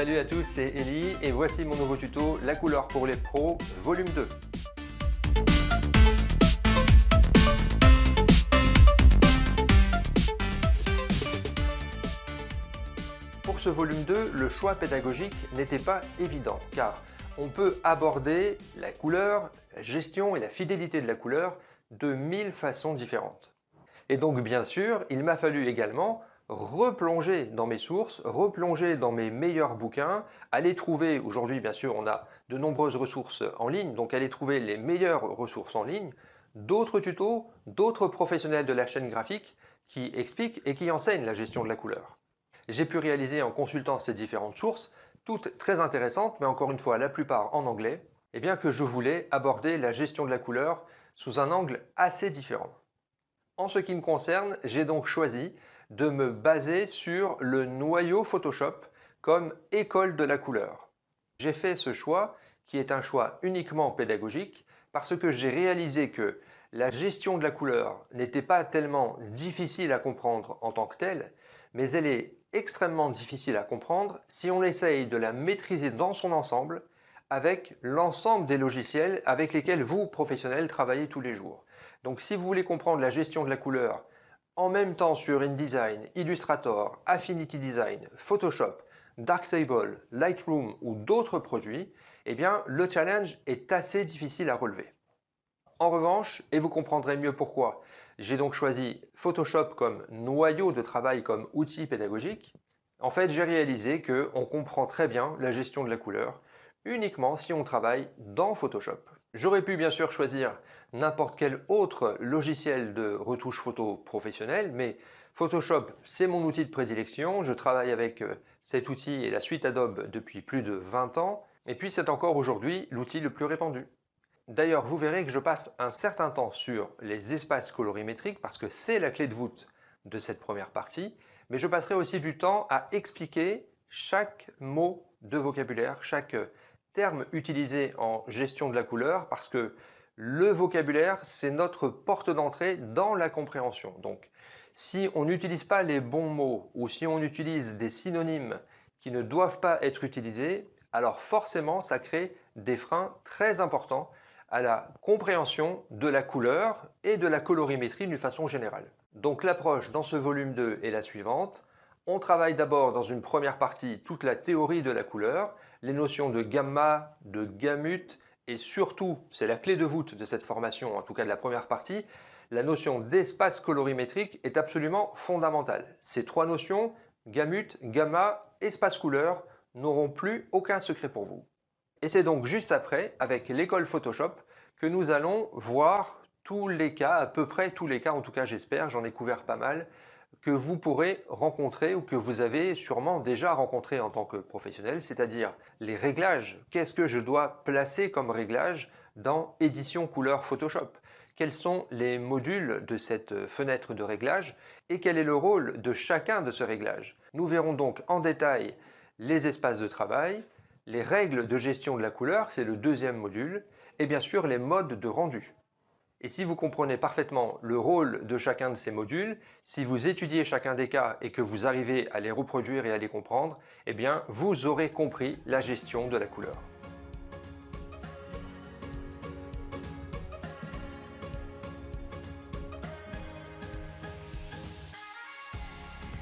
Salut à tous, c'est Eli et voici mon nouveau tuto, la couleur pour les pros, volume 2. Pour ce volume 2, le choix pédagogique n'était pas évident car on peut aborder la couleur, la gestion et la fidélité de la couleur de 1000 façons différentes. Et donc bien sûr, il m'a fallu également replonger dans mes sources, replonger dans mes meilleurs bouquins, aller trouver, aujourd'hui bien sûr on a de nombreuses ressources en ligne, donc aller trouver les meilleures ressources en ligne, d'autres tutos, d'autres professionnels de la chaîne graphique qui expliquent et qui enseignent la gestion de la couleur. J'ai pu réaliser en consultant ces différentes sources, toutes très intéressantes, mais encore une fois la plupart en anglais, et bien que je voulais aborder la gestion de la couleur sous un angle assez différent. En ce qui me concerne, j'ai donc choisi de me baser sur le noyau Photoshop comme école de la couleur. J'ai fait ce choix qui est un choix uniquement pédagogique parce que j'ai réalisé que la gestion de la couleur n'était pas tellement difficile à comprendre en tant que telle, mais elle est extrêmement difficile à comprendre si on essaye de la maîtriser dans son ensemble avec l'ensemble des logiciels avec lesquels vous, professionnels, travaillez tous les jours. Donc si vous voulez comprendre la gestion de la couleur en même temps sur InDesign, Illustrator, Affinity Design, Photoshop, Darktable, Lightroom ou d'autres produits, eh bien le challenge est assez difficile à relever. En revanche, et vous comprendrez mieux pourquoi, j'ai donc choisi Photoshop comme noyau de travail, comme outil pédagogique. En fait, j'ai réalisé qu'on comprend très bien la gestion de la couleur uniquement si on travaille dans Photoshop. J'aurais pu bien sûr choisir n'importe quel autre logiciel de retouche photo professionnel, mais Photoshop, c'est mon outil de prédilection. Je travaille avec cet outil et la suite Adobe depuis plus de 20 ans, et puis c'est encore aujourd'hui l'outil le plus répandu. D'ailleurs, vous verrez que je passe un certain temps sur les espaces colorimétriques parce que c'est la clé de voûte de cette première partie, mais je passerai aussi du temps à expliquer chaque mot de vocabulaire, chaque terme utilisé en gestion de la couleur parce que le vocabulaire, c'est notre porte d'entrée dans la compréhension. Donc, si on n'utilise pas les bons mots ou si on utilise des synonymes qui ne doivent pas être utilisés, alors forcément, ça crée des freins très importants à la compréhension de la couleur et de la colorimétrie d'une façon générale. Donc l'approche dans ce volume 2 est la suivante. On travaille d'abord dans une première partie toute la théorie de la couleur, les notions de gamma, de gamut et surtout, c'est la clé de voûte de cette formation, en tout cas de la première partie, la notion d'espace colorimétrique est absolument fondamentale. Ces trois notions, gamut, gamma, espace couleur, n'auront plus aucun secret pour vous. Et c'est donc juste après, avec l'école Photoshop, que nous allons voir tous les cas, à peu près tous les cas, en tout cas j'espère, j'en ai couvert pas mal, que vous pourrez rencontrer ou que vous avez sûrement déjà rencontré en tant que professionnel, c'est-à-dire les réglages. Qu'est-ce que je dois placer comme réglage dans Édition couleur Photoshop? Quels sont les modules de cette fenêtre de réglage et quel est le rôle de chacun de ce réglage? Nous verrons donc en détail les espaces de travail, les règles de gestion de la couleur, c'est le deuxième module, et bien sûr les modes de rendu. Et si vous comprenez parfaitement le rôle de chacun de ces modules, si vous étudiez chacun des cas et que vous arrivez à les reproduire et à les comprendre, eh bien vous aurez compris la gestion de la couleur.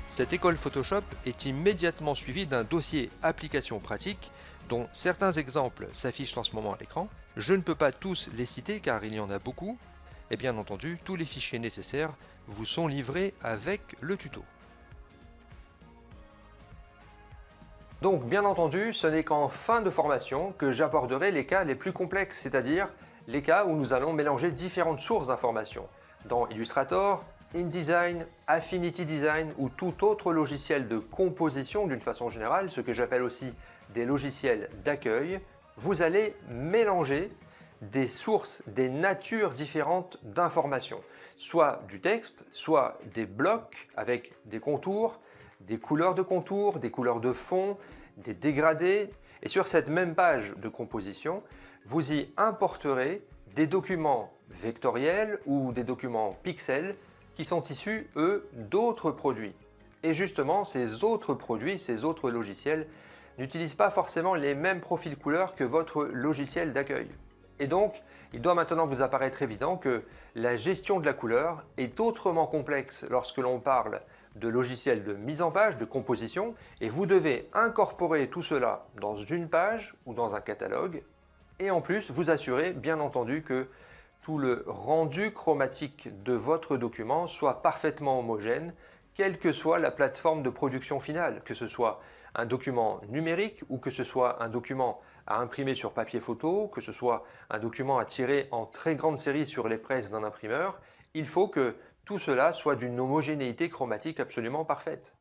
Cette école Photoshop est immédiatement suivie d'un dossier application pratique dont certains exemples s'affichent en ce moment à l'écran. Je ne peux pas tous les citer car il y en a beaucoup. Et bien entendu, tous les fichiers nécessaires vous sont livrés avec le tuto. Donc bien entendu, ce n'est qu'en fin de formation que j'aborderai les cas les plus complexes, c'est-à-dire les cas où nous allons mélanger différentes sources d'informations. Dans Illustrator, InDesign, Affinity Design ou tout autre logiciel de composition d'une façon générale, ce que j'appelle aussi des logiciels d'accueil, vous allez mélanger des sources, des natures différentes d'informations, soit du texte, soit des blocs avec des contours, des couleurs de contours, des couleurs de fond, des dégradés. Et sur cette même page de composition, vous y importerez des documents vectoriels ou des documents pixels qui sont issus, eux, d'autres produits. Et justement, ces autres produits, ces autres logiciels n'utilise pas forcément les mêmes profils couleurs que votre logiciel d'accueil. Et donc, il doit maintenant vous apparaître évident que la gestion de la couleur est autrement complexe lorsque l'on parle de logiciels de mise en page, de composition, et vous devez incorporer tout cela dans une page ou dans un catalogue, et en plus vous assurer bien entendu que tout le rendu chromatique de votre document soit parfaitement homogène, quelle que soit la plateforme de production finale, que ce soit un document numérique ou que ce soit un document à imprimer sur papier photo, que ce soit un document à tirer en très grande série sur les presses d'un imprimeur, il faut que tout cela soit d'une homogénéité chromatique absolument parfaite.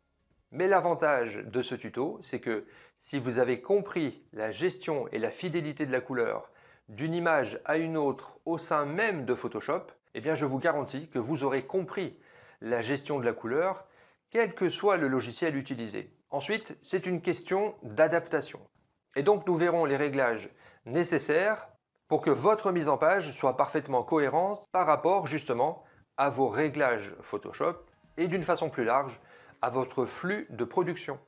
Mais l'avantage de ce tuto, c'est que si vous avez compris la gestion et la fidélité de la couleur d'une image à une autre au sein même de Photoshop, eh bien je vous garantis que vous aurez compris la gestion de la couleur, quel que soit le logiciel utilisé. Ensuite, c'est une question d'adaptation. Et donc nous verrons les réglages nécessaires pour que votre mise en page soit parfaitement cohérente par rapport justement à vos réglages Photoshop et d'une façon plus large à votre flux de production.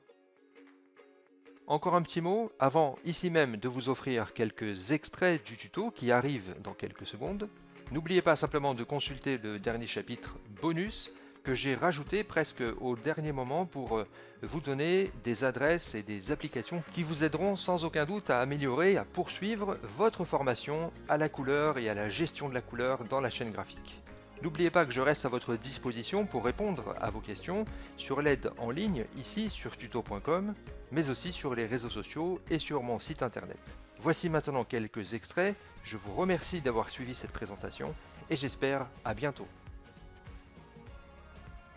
Encore un petit mot, avant ici même de vous offrir quelques extraits du tuto qui arrivent dans quelques secondes, n'oubliez pas simplement de consulter le dernier chapitre bonus que j'ai rajouté presque au dernier moment pour vous donner des adresses et des applications qui vous aideront sans aucun doute à améliorer, à poursuivre votre formation à la couleur et à la gestion de la couleur dans la chaîne graphique. N'oubliez pas que je reste à votre disposition pour répondre à vos questions sur l'aide en ligne ici sur tuto.com, mais aussi sur les réseaux sociaux et sur mon site internet. Voici maintenant quelques extraits, je vous remercie d'avoir suivi cette présentation et j'espère à bientôt.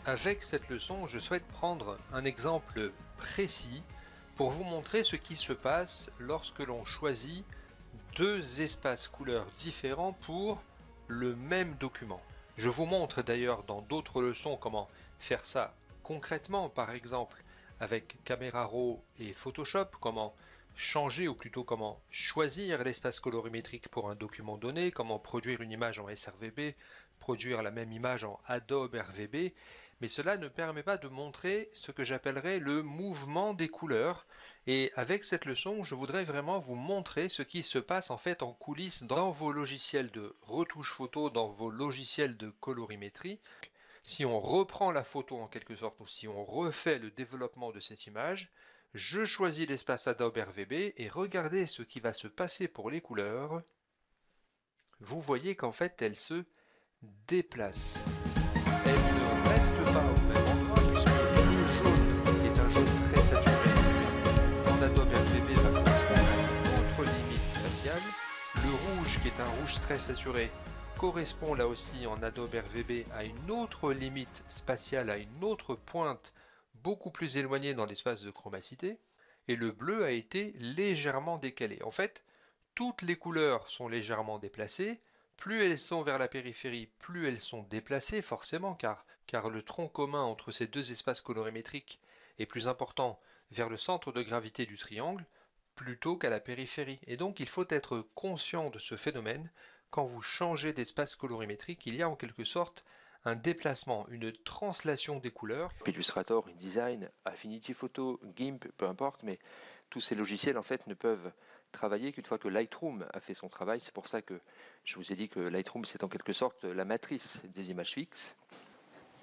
Avec cette leçon, je souhaite prendre un exemple précis pour vous montrer ce qui se passe lorsque l'on choisit deux espaces couleurs différents pour le même document. Je vous montre d'ailleurs dans d'autres leçons comment faire ça concrètement, par exemple avec Camera Raw et Photoshop, comment changer ou plutôt comment choisir l'espace colorimétrique pour un document donné, comment produire une image en sRVB, produire la même image en Adobe RVB, mais cela ne permet pas de montrer ce que j'appellerais le mouvement des couleurs. Et avec cette leçon, je voudrais vraiment vous montrer ce qui se passe en fait en coulisses dans vos logiciels de retouche photo, dans vos logiciels de colorimétrie. Si on reprend la photo en quelque sorte, ou si on refait le développement de cette image, je choisis l'espace Adobe RVB et regardez ce qui va se passer pour les couleurs. Vous voyez qu'en fait elles se déplacent. Elles ne restent pas au même endroit puisque le jaune, qui est un jaune très saturé, en Adobe RVB va correspondre à une autre limite spatiale. Le rouge, qui est un rouge très saturé, correspond là aussi en Adobe RVB à une autre limite spatiale, à une autre pointe beaucoup plus éloignée dans l'espace de chromacité. Et le bleu a été légèrement décalé. En fait, toutes les couleurs sont légèrement déplacées. Plus elles sont vers la périphérie, plus elles sont déplacées forcément, car le tronc commun entre ces deux espaces colorimétriques est plus important vers le centre de gravité du triangle plutôt qu'à la périphérie. Et donc il faut être conscient de ce phénomène. Quand vous changez d'espace colorimétrique, il y a en quelque sorte un déplacement, une translation des couleurs. Illustrator, InDesign, Affinity Photo, GIMP, peu importe, mais tous ces logiciels en fait ne peuvent travailler qu'une fois que Lightroom a fait son travail. C'est pour ça que je vous ai dit que Lightroom c'est en quelque sorte la matrice des images fixes.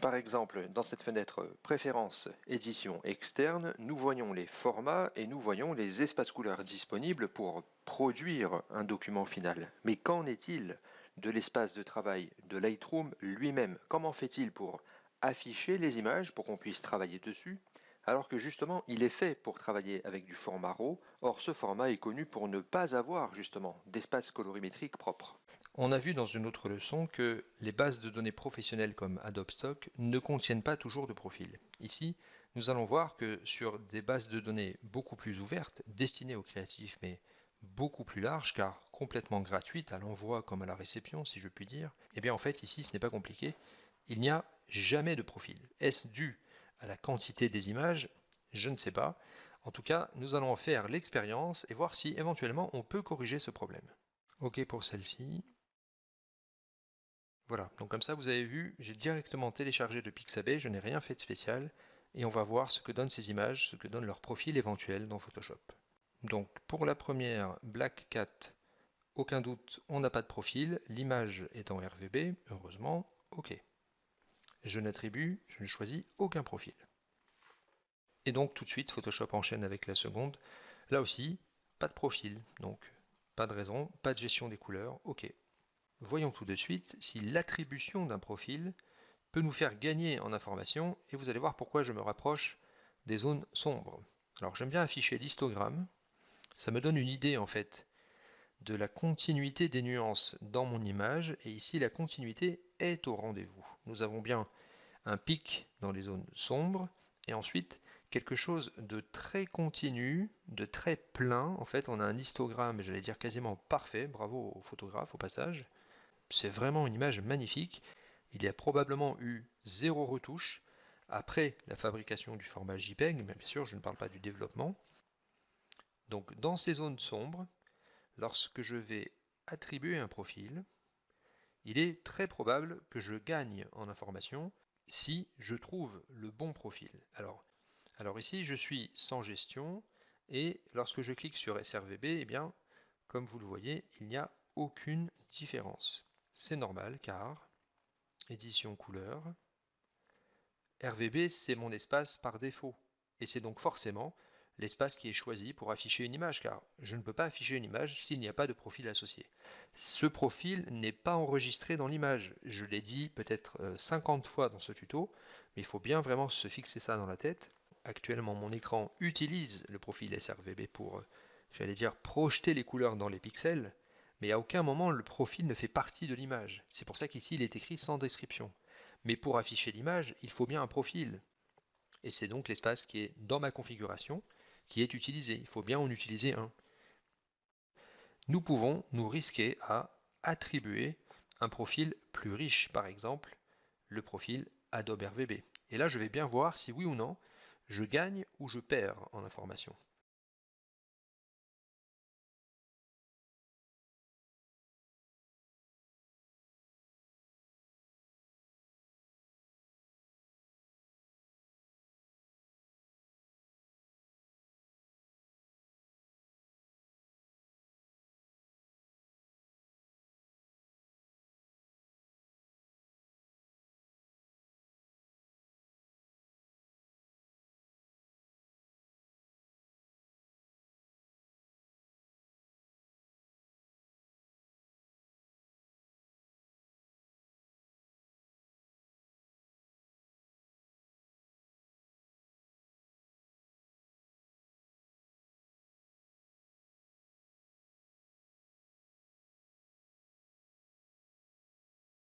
Par exemple, dans cette fenêtre Préférences, Édition externe, nous voyons les formats et nous voyons les espaces couleurs disponibles pour produire un document final. Mais qu'en est-il de l'espace de travail de Lightroom lui-même? Comment fait-il pour afficher les images pour qu'on puisse travailler dessus, alors que justement il est fait pour travailler avec du format RAW? Or ce format est connu pour ne pas avoir justement d'espace colorimétrique propre. On a vu dans une autre leçon que les bases de données professionnelles comme Adobe Stock ne contiennent pas toujours de profil. Ici, nous allons voir que sur des bases de données beaucoup plus ouvertes, destinées aux créatifs mais beaucoup plus larges car complètement gratuites à l'envoi comme à la réception si je puis dire, et bien en fait ici ce n'est pas compliqué, il n'y a jamais de profil. Est-ce dû à la quantité des images? Je ne sais pas. En tout cas, nous allons en faire l'expérience et voir si éventuellement on peut corriger ce problème. Ok pour celle-ci. Voilà, donc comme ça vous avez vu, j'ai directement téléchargé de Pixabay, je n'ai rien fait de spécial. et on va voir ce que donnent ces images, ce que donne leur profil éventuel dans Photoshop. Donc pour la première, Black Cat, aucun doute, on n'a pas de profil, l'image est en RVB, heureusement, ok. Je ne choisis aucun profil. Et donc tout de suite, Photoshop enchaîne avec la seconde. Là aussi, pas de profil, donc pas de raison, pas de gestion des couleurs, ok. Voyons tout de suite si l'attribution d'un profil peut nous faire gagner en information, et vous allez voir pourquoi je me rapproche des zones sombres. Alors j'aime bien afficher l'histogramme, ça me donne une idée en fait de la continuité des nuances dans mon image, et ici la continuité est au rendez-vous. Nous avons bien un pic dans les zones sombres, et ensuite quelque chose de très continu, de très plein. En fait, on a un histogramme, j'allais dire quasiment parfait, bravo au photographe au passage. C'est vraiment une image magnifique. Il y a probablement eu 0 retouche après la fabrication du format JPEG, mais bien sûr je ne parle pas du développement. Donc dans ces zones sombres, lorsque je vais attribuer un profil, il est très probable que je gagne en information si je trouve le bon profil. Alors ici, je suis sans gestion, et lorsque je clique sur SRVB, eh bien, comme vous le voyez, il n'y a aucune différence. C'est normal car édition couleur, RVB c'est mon espace par défaut, et c'est donc forcément l'espace qui est choisi pour afficher une image, car je ne peux pas afficher une image s'il n'y a pas de profil associé. Ce profil n'est pas enregistré dans l'image, je l'ai dit peut-être 50 fois dans ce tuto, mais il faut bien vraiment se fixer ça dans la tête. Actuellement mon écran utilise le profil SRVB pour, j'allais dire, projeter les couleurs dans les pixels, mais à aucun moment le profil ne fait partie de l'image. C'est pour ça qu'ici il est écrit sans description. Mais pour afficher l'image, il faut bien un profil. Et c'est donc l'espace qui est dans ma configuration qui est utilisé. Il faut bien en utiliser un. Nous pouvons nous risquer à attribuer un profil plus riche, par exemple le profil Adobe RVB. Et là, je vais bien voir si oui ou non je gagne ou je perds en information.